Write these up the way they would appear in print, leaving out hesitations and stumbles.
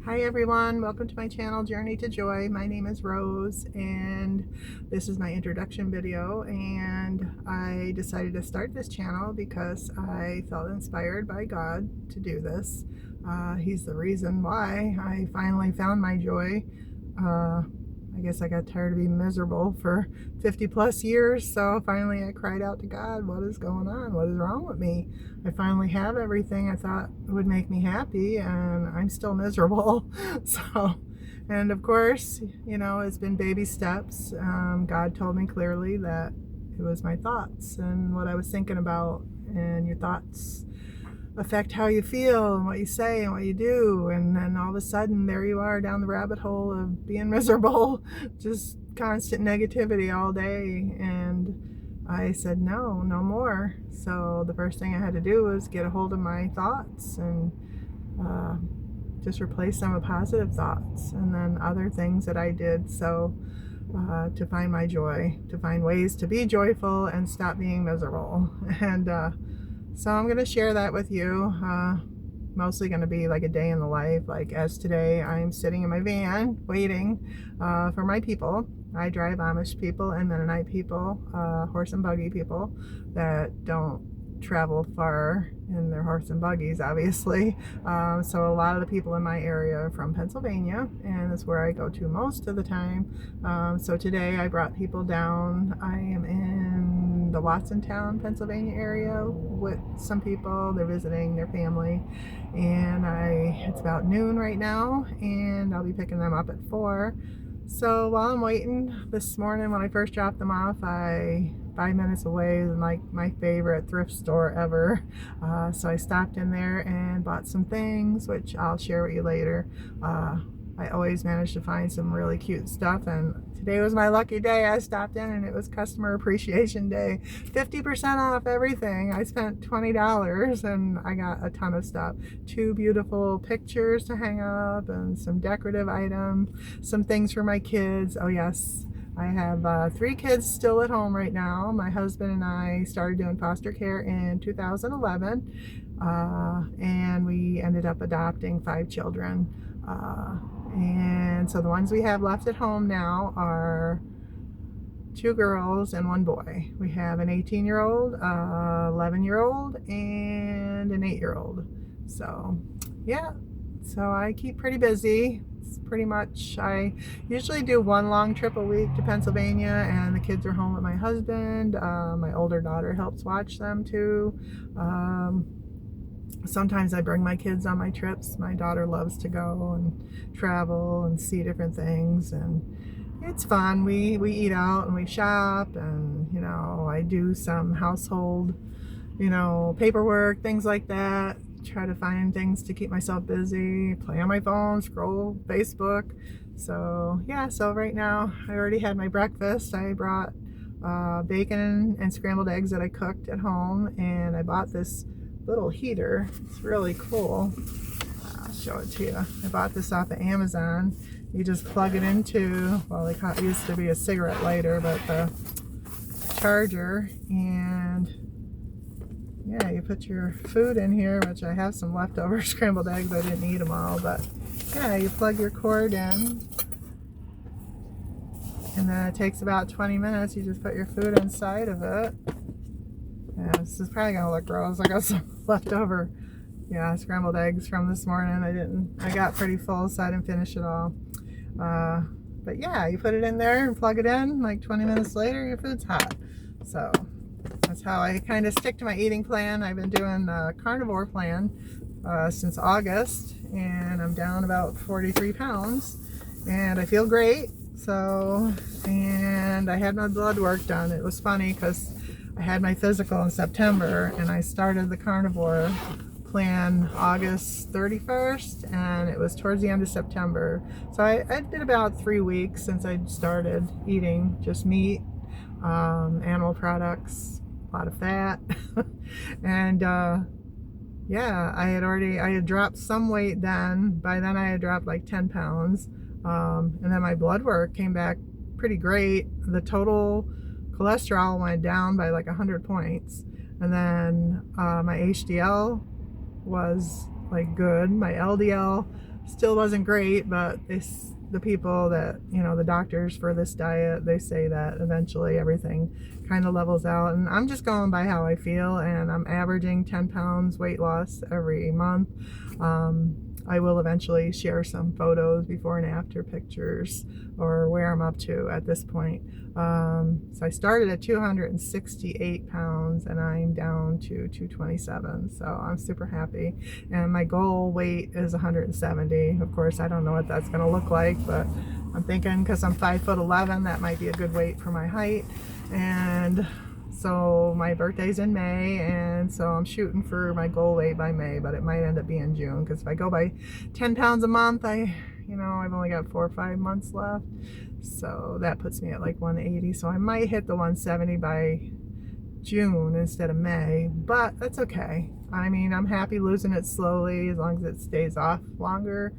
Hi everyone, welcome to my channel Journey to Joy. My name is Rose and this is my introduction video, and I decided to start this channel because I felt inspired by God to do this. He's the reason why I finally found my joy. I guess I got tired of being miserable for 50 plus years, so finally I cried out to God, what is going on? What is wrong with me? I finally have everything I thought would make me happy, and I'm still miserable. So, and of course, you know, it's been baby steps. God told me clearly that it was my thoughts and what I was thinking about, and your thoughts affect how you feel and what you say and what you do. And then all of a sudden there you are down the rabbit hole of being miserable, just constant negativity all day. And I said no more. So the first thing I had to do was get a hold of my thoughts and just replace them with positive thoughts, and then other things that I did to find my joy, to find ways to be joyful and stop being miserable. And so I'm going to share that with you. Mostly going to be like a day in the life. Like as today, I'm sitting in my van waiting for my people. I drive Amish people and Mennonite people, horse and buggy people that don't travel far in their horse and buggies, obviously. So a lot of the people in my area are from Pennsylvania, and that's where I go to most of the time. So today I brought people down. I am in the Watsontown, Pennsylvania area with some people. They're visiting their family, and it's about noon right now, and I'll be picking them up at 4. So while I'm waiting, this morning when I first dropped them off, 5 minutes away is like my favorite thrift store ever. So I stopped in there and bought some things, which I'll share with you later. I always manage to find some really cute stuff, and today was my lucky day. I stopped in and it was Customer Appreciation Day. 50% off everything. I spent $20 and I got a ton of stuff. 2 beautiful pictures to hang up and some decorative items, some things for my kids. Oh yes, I have 3 kids still at home right now. My husband and I started doing foster care in 2011, and we ended up adopting 5 children. And so the ones we have left at home now are 2 girls and 1 boy. We have an 18-year-old, 11-year-old, and an 8-year-old. So yeah, so I keep pretty busy. It's pretty much, I usually do 1 long trip a week to Pennsylvania, and the kids are home with my husband. My older daughter helps watch them too. Sometimes I bring my kids on my trips. My daughter loves to go and travel and see different things, and it's fun. We eat out and we shop, and you know, I do some household, you know, paperwork, things like that. Try to find things to keep myself busy, play on my phone, scroll Facebook. So yeah, so right now I already had my breakfast. I brought bacon and scrambled eggs that I cooked at home, and I bought this little heater. It's really cool. I'll show it to you. I bought this off of Amazon. You just plug it into, well, it used to be a cigarette lighter, but the charger, and yeah, you put your food in here, which I have some leftover scrambled eggs. I didn't eat them all, but yeah, you plug your cord in, and then it takes about 20 minutes. You just put your food inside of it. Yeah, this is probably gonna look gross. I got some leftover, yeah, scrambled eggs from this morning. I got pretty full, so I didn't finish it all. But yeah, you put it in there and plug it in. Like 20 minutes later, your food's hot. So that's how I kind of stick to my eating plan. I've been doing a carnivore plan since August, and I'm down about 43 pounds, and I feel great. So, and I had my blood work done. It was funny because I had my physical in September, and I started the carnivore plan August 31st, and it was towards the end of September. So I did about 3 weeks since I started eating just meat, animal products, a lot of fat. And yeah, I had dropped some weight then. By then I had dropped like 10 pounds. And then my blood work came back pretty great. The total cholesterol went down by like 100 points, and then my HDL was like good. My LDL Still wasn't great, but the people that, you know, the doctors for this diet, they say that eventually everything kind of levels out. And I'm just going by how I feel, and I'm averaging 10 pounds weight loss every month. I will eventually share some photos, before and after pictures, or where I'm up to at this point. So I started at 268 pounds and I'm down to 227. So I'm super happy. And my goal weight is 170. Of course, I don't know what that's going to look like, but I'm thinking, because I'm 5'11", that might be a good weight for my height. And so my birthday's in May, and so I'm shooting for my goal weight by May, but it might end up being June, because if I go by 10 pounds a month, I've only got 4 or 5 months left. So that puts me at like 180. So I might hit the 170 by June instead of May, but that's okay. I mean, I'm happy losing it slowly as long as it stays off longer.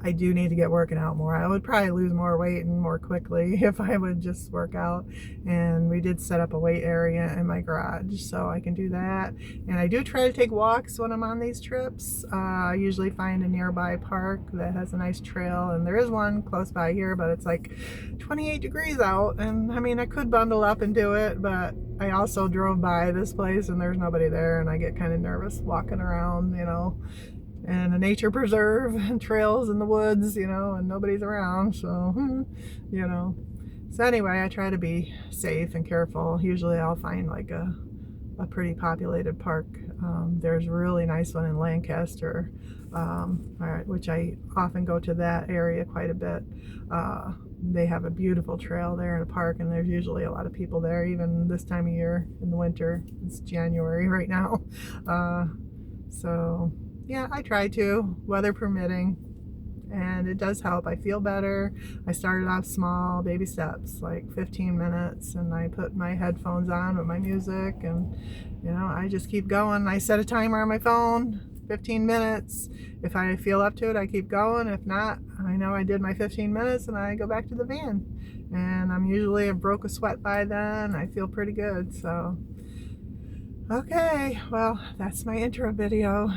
I do need to get working out more. I would probably lose more weight and more quickly if I would just work out. And we did set up a weight area in my garage, so I can do that. And I do try to take walks when I'm on these trips. I usually find a nearby park that has a nice trail, and there is one close by here, but it's like 28 degrees out. And I mean, I could bundle up and do it, but I also drove by this place and there's nobody there, and I get kind of nervous walking around, and a nature preserve and trails in the woods, and nobody's around. So, So anyway, I try to be safe and careful. Usually I'll find like a pretty populated park. There's a really nice one in Lancaster, which I often go to that area quite a bit. They have a beautiful trail there in a park, and there's usually a lot of people there, even this time of year in the winter. It's January right now. So yeah, I try to, weather permitting, and it does help. I feel better. I started off small, baby steps, like 15 minutes, and I put my headphones on with my music, and I just keep going. I set a timer on my phone, 15 minutes. If I feel up to it, I keep going. If not, I know I did my 15 minutes and I go back to the van, and I'm usually have broke a sweat by then. I feel pretty good. So okay, well, that's my intro video.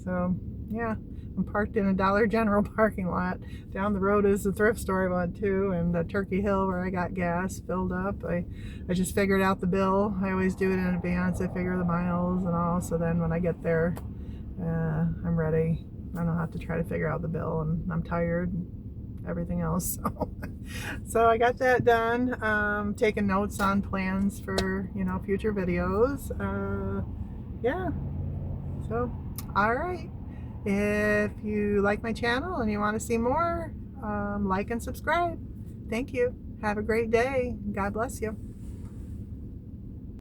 So yeah, I'm parked in a Dollar General parking lot. Down the road is the thrift store I went to, and the Turkey Hill where I got gas filled up. I just figured out the bill. I always do it in advance. I figure the miles and all, so then when I get there, I'm ready. I don't have to try to figure out the bill, and I'm tired and everything else. So I got that done. Taking notes on plans for future videos. Yeah, so all right, if you like my channel and you want to see more, like and subscribe. Thank you. Have a great day. God bless you.